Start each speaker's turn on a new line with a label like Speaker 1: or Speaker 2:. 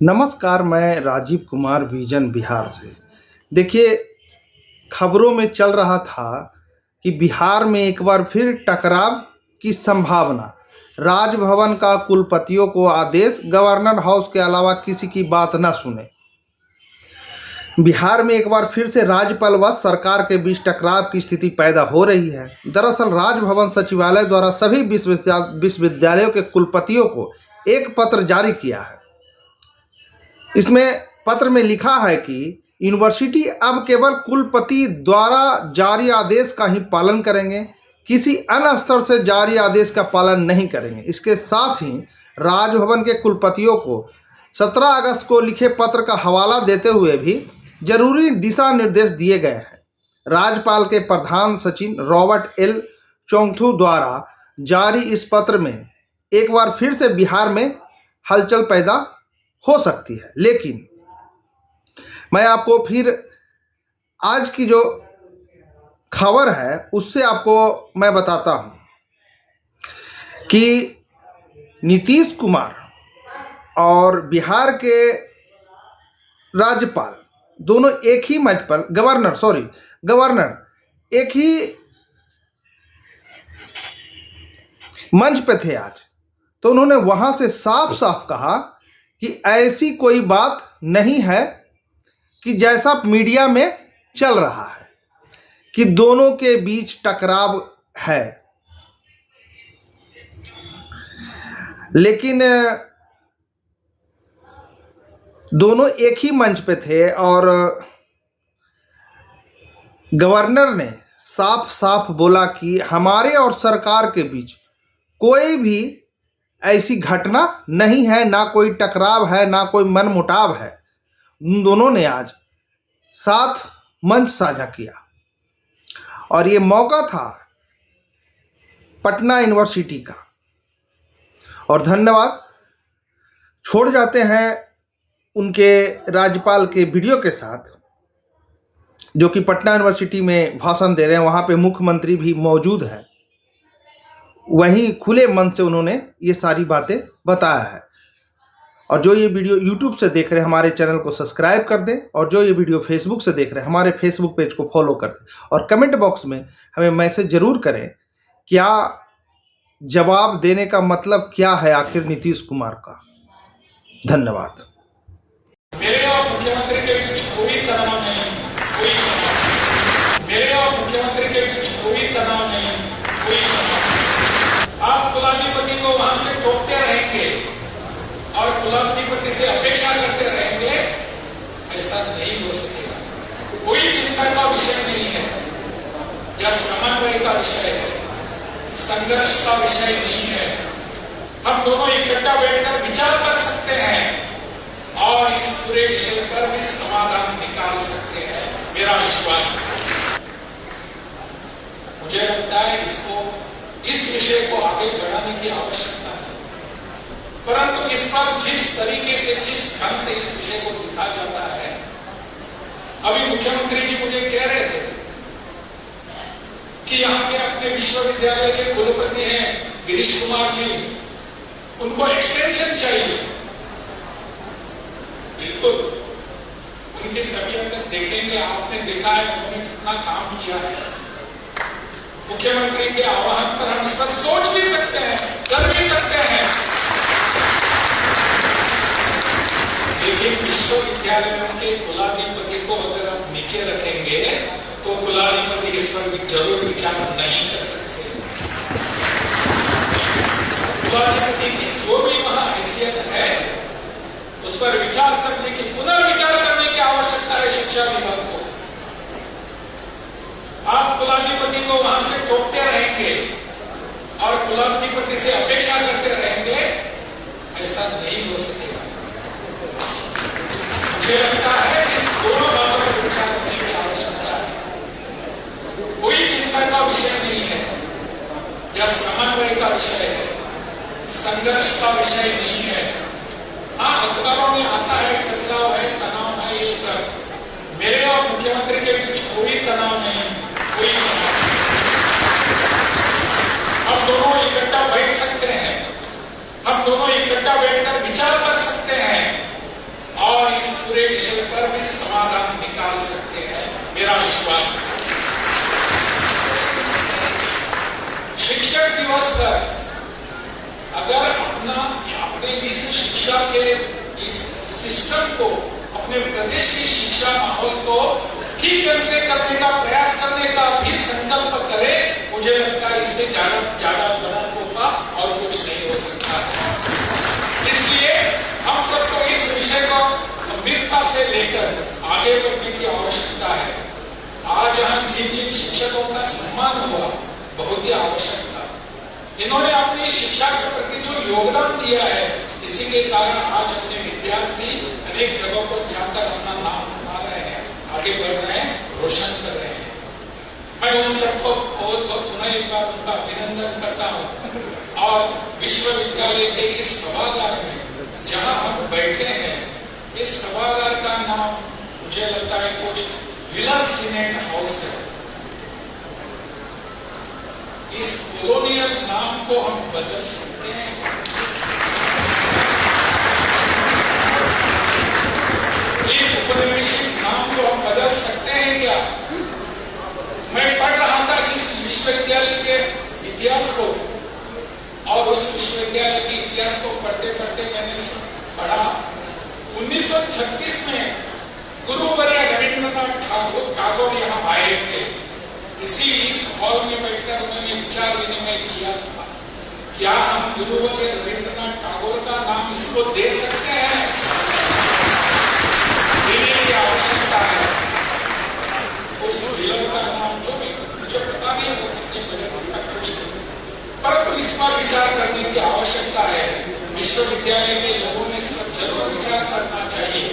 Speaker 1: नमस्कार, मैं राजीव कुमार विजन बिहार से। देखिए, खबरों में चल रहा था कि बिहार में एक बार फिर टकराव की संभावना। राजभवन का कुलपतियों को आदेश, गवर्नर हाउस के अलावा किसी की बात न सुने। बिहार में एक बार फिर से राज्यपाल व सरकार के बीच टकराव की स्थिति पैदा हो रही है। दरअसल राजभवन सचिवालय द्वारा सभी विश्वविद्यालयों के कुलपतियों को एक पत्र जारी किया है। इसमें पत्र में लिखा है कि यूनिवर्सिटी अब केवल कुलपति द्वारा जारी आदेश का ही पालन करेंगे, किसी अन्य स्तर से जारी आदेश का पालन नहीं करेंगे। इसके साथ ही राजभवन के कुलपतियों को 17 अगस्त को लिखे पत्र का हवाला देते हुए भी जरूरी दिशा निर्देश दिए गए हैं। राज्यपाल के प्रधान सचिव रॉबर्ट एल चोंगथू द्वारा जारी इस पत्र में एक बार फिर से बिहार में हलचल पैदा हो सकती है। लेकिन मैं आपको फिर आज की जो खबर है उससे आपको मैं बताता हूं कि नीतीश कुमार और बिहार के राज्यपाल दोनों एक ही मंच पर, गवर्नर एक ही मंच पे थे आज। तो उन्होंने वहां से साफ साफ कहा कि ऐसी कोई बात नहीं है कि जैसा मीडिया में चल रहा है कि दोनों के बीच टकराव है। लेकिन दोनों एक ही मंच पे थे और गवर्नर ने साफ साफ बोला कि हमारे और सरकार के बीच कोई भी ऐसी घटना नहीं है, ना कोई टकराव है, ना कोई मनमुटाव है। उन दोनों ने आज साथ मंच साझा किया और ये मौका था पटना यूनिवर्सिटी का। और धन्यवाद। छोड़ जाते हैं उनके राज्यपाल के वीडियो के साथ, जो कि पटना यूनिवर्सिटी में भाषण दे रहे हैं। वहां पे मुख्यमंत्री भी मौजूद है। वहीं खुले मन से उन्होंने ये सारी बातें बताया है। और जो ये वीडियो YouTube से देख रहे हैं, हमारे चैनल को सब्सक्राइब कर दें, और जो ये वीडियो Facebook से देख रहे हैं, हमारे Facebook पेज को फॉलो कर दें। और कमेंट बॉक्स में हमें मैसेज जरूर करें, क्या जवाब देने का मतलब क्या है आखिर नीतीश कुमार का। धन्यवाद।
Speaker 2: मेरे और मुख्यमंत्री के बीच कोई तनाव नहीं, मेरे और मुख्यमंत्री के बीच कोई तनाव नहीं, आप कुलाधिपति को वहां से टोकते रहेंगे और कुलाधिपति से अपेक्षा करते रहेंगे, ऐसा नहीं हो सकेगा। कोई चिंता का विषय नहीं है, यह समन्वय का विषय है, संघर्ष का विषय नहीं है। हम दोनों इकट्ठा बैठकर विचार कर सकते हैं और इस पूरे विषय पर भी समाधान निकाल सकते हैं, मेरा विश्वास है। मुझे लगता है इस विषय को आगे बढ़ाने की आवश्यकता है, परंतु इस पर जिस तरीके से, जिस ढंग से इस विषय को लिखा जाता है, अभी मुख्यमंत्री जी मुझे कह रहे थे कि यहाँ के अपने विश्वविद्यालय के कुलपति हैं गिरीश कुमार जी, उनको एक्सटेंशन चाहिए। बिल्कुल, उनकी सभी अगर देखेंगे, आपने देखा है उन्होंने कितना काम किया है। मुख्यमंत्री के आह्वान पर हम इस पर सोच भी सकते हैं, कर भी सकते हैं। लेकिन विश्वविद्यालयों के कुलाधिपति को अगर आप नीचे रखेंगे तो कुलाधिपति इस पर भी जरूर विचार नहीं कर सकते। कुलाधिपति की जो भी वहां हैसियत है उस पर विचार करने की, पुनर्विचार करने की आवश्यकता है शिक्षा विभाग को। आप कुलाधिपति को वहां से टोकते रहेंगे और कुलाधिपति से अपेक्षा करते रहेंगे, ऐसा नहीं हो सकेगा। मुझे लगता है इस दोनों बातों पर विचार करने की आवश्यकता है। कोई चिंता का विषय नहीं है, यह समन्वय का विषय है, संघर्ष का विषय नहीं है। हाँ, अखबारों में आता है टकराव है, तनाव है, ये सब। मेरे और मुख्यमंत्री के बीच कोई तनाव नहीं, हम दोनों इकट्ठा बैठ सकते हैं, हम दोनों इकट्ठा बैठकर विचार कर सकते हैं को, अपने प्रदेश की शिक्षा माहौल को ठीक ढंग से करने का प्रयास करने का भी संकल्प करे, मुझे लगता है इससे ज्यादा बड़ा तोहफा और कुछ नहीं हो सकता है। इसलिए हम सबको इस विषय को गंभीरता से लेकर आगे बढ़ने की आवश्यकता है। आज यहाँ जिन जिन शिक्षकों का सम्मान हुआ बहुत ही आवश्यक था। इन्होंने अपनी शिक्षा के प्रति जो योगदान दिया है, इसी के कारण आज अपने विद्यार्थी अनेक जगहों पर जाकर अपना नाम कमा रहे हैं, आगे बढ़ रहे हैं, रोशन कर रहे हैं। मैं उन सबको बहुत बहुत पुनः एक बार उनका अभिनंदन करता हूँ। और विश्वविद्यालय के इस सभागार में जहाँ हम बैठे हैं, इस सभागार का नाम मुझे लगता है कुछ विलर सीनेट हाउस है। इस कॉलोनियल नाम को हम बदल सकते हैं। इस उपनिवेशिक नाम को हम बदल सकते हैं क्या? मैं पढ़ रहा था इस विश्वविद्यालय के इतिहास को, और उस विश्वविद्यालय के इतिहास को पढ़ते पढ़ते मैंने पढ़ा 1936 में गुरुवर्य रविंद्रनाथ ठाकुर यहाँ आए थे। इस हॉल में बैठकर उन्होंने विचार विनिमय किया था, क्या हम गुरुवर्य रविंद्रनाथ ठाकुर का नाम इसको दे सकते हैं? देने की आवश्यकता है। उस विलर का नाम जो भी मुझे पता नहीं वो कितने बड़े थे, कुछ परंतु इस पर विचार करने की आवश्यकता है। विश्वविद्यालय के लोगों ने इस पर जरूर विचार करना चाहिए।